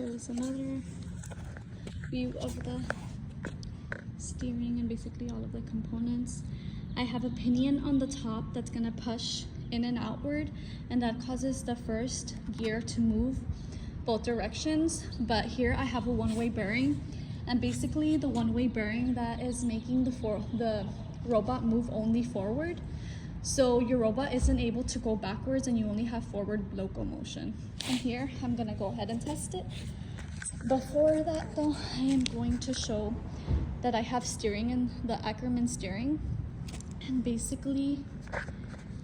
Here's another view of the steering and basically all of the components. I have a pinion on the top that's gonna push in and outward, and that causes the first gear to move both directions. But here I have a one-way bearing, and basically the one-way bearing that is making the robot move only forward. So your robot isn't able to go backwards and you only have forward locomotion. And here I'm gonna go ahead and test it. Before that though, I am going to show that I have steering in the Ackerman steering. And basically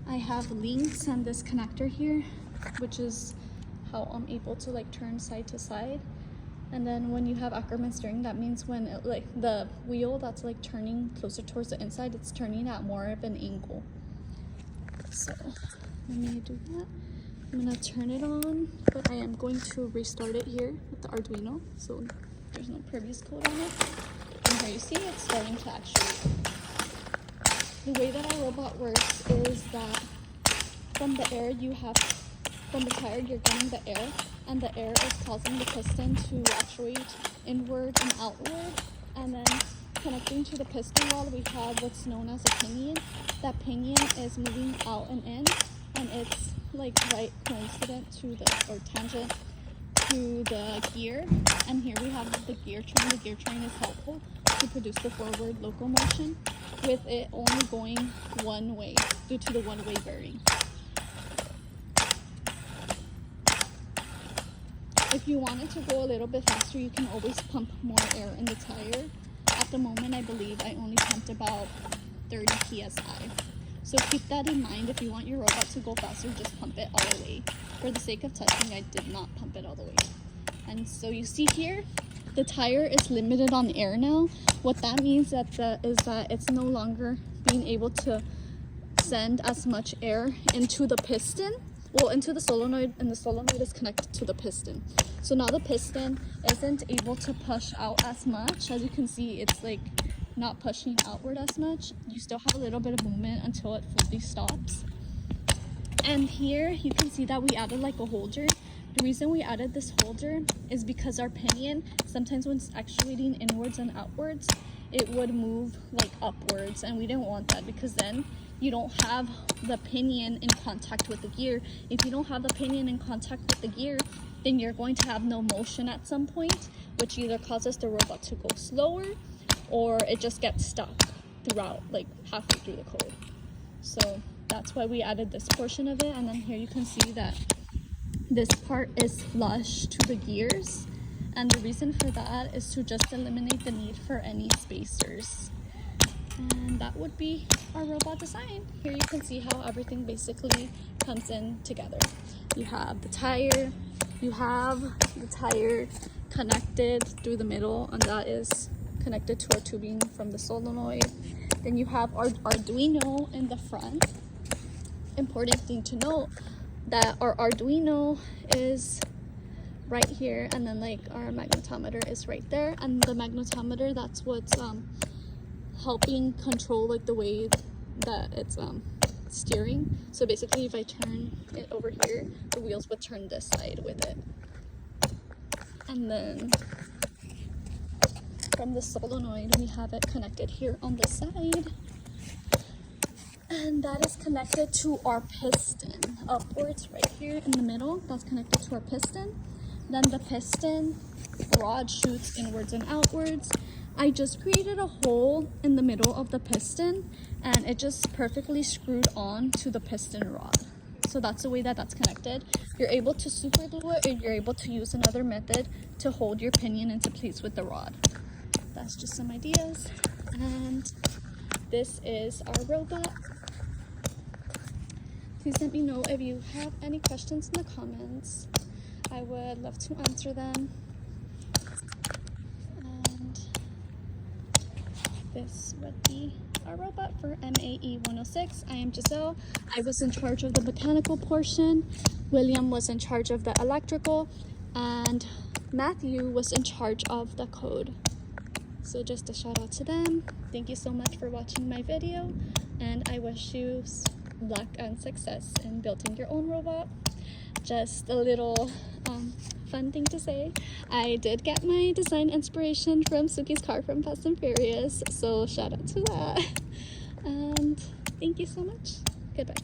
I have links and this connector here, which is how I'm able to like turn side to side. And then when you have Ackerman steering, that means when it, like the wheel that's like turning closer towards the inside, it's turning at more of an angle. So let me do that. I'm gonna turn it on, but I am going to restart it here with the Arduino, so there's no previous code on it. And here you see it's starting to actuate. The way that our robot works is that from the air you have, from the tire you're getting the air, and the air is causing the piston to actuate inward and outward, and then connecting to the piston rod we have what's known as a pinion. That pinion is moving out and in, and it's like right coincident to the, or tangent to the gear. And here we have the gear train. The gear train is helpful to produce the forward locomotion, with it only going one way due to the one-way bearing. If you wanted to go a little bit faster, you can always pump more air in the tire. At the moment, I believe I only pumped about 30 psi. So keep that in mind. If you want your robot to go faster, just pump it all the way. For the sake of testing, I did not pump it all the way. And so you see here, the tire is limited on air now. What that means is that it's no longer being able to send as much air into the piston, well, into the solenoid, and the solenoid is connected to the piston. So now the piston isn't able to push out as much. As you can see, it's like not pushing outward as much. You still have a little bit of movement until it fully stops. And here you can see that we added like a holder. The reason we added this holder is because our pinion, sometimes when it's actuating inwards and outwards, it would move like upwards, and we didn't want that, because then you don't have the pinion in contact with the gear. If you don't have the pinion in contact with the gear, then you're going to have no motion at some point, which either causes the robot to go slower or it just gets stuck throughout, like halfway through the code. So that's why we added this portion of it. And then here you can see that this part is flush to the gears, and the reason for that is to just eliminate the need for any spacers. And that would be our robot design. Here you can see how everything basically comes in together. You have the tire, connected through the middle, and that is connected to our tubing from the solenoid. Then you have our Arduino in the front. Important thing to note, that our Arduino is right here, and then like our magnetometer is right there, and the magnetometer, that's what's helping control like the way that it's steering. So basically if I turn it over here, the wheels would turn this side with it. And then from the solenoid we have it connected here on the side, and that is connected to our piston upwards right here in the middle. That's connected to our piston. Then the piston rod shoots inwards and outwards. I just created a hole in the middle of the piston, and it just perfectly screwed on to the piston rod. So that's the way that that's connected. You're able to super glue it, or you're able to use another method to hold your pinion into place with the rod. That's just some ideas. And this is our robot. Please let me know if you have any questions in the comments. I would love to answer them. And this would be our robot for MAE 106. I am Giselle. I was in charge of the mechanical portion. William was in charge of the electrical, and Matthew was in charge of the code. So just a shout out to them. Thank you so much for watching my video, and I wish you luck and success in building your own robot. Just a little Fun thing to say, I did get my design inspiration from Suki's car from Fast and Furious, so shout out to that. And thank you so much. Goodbye.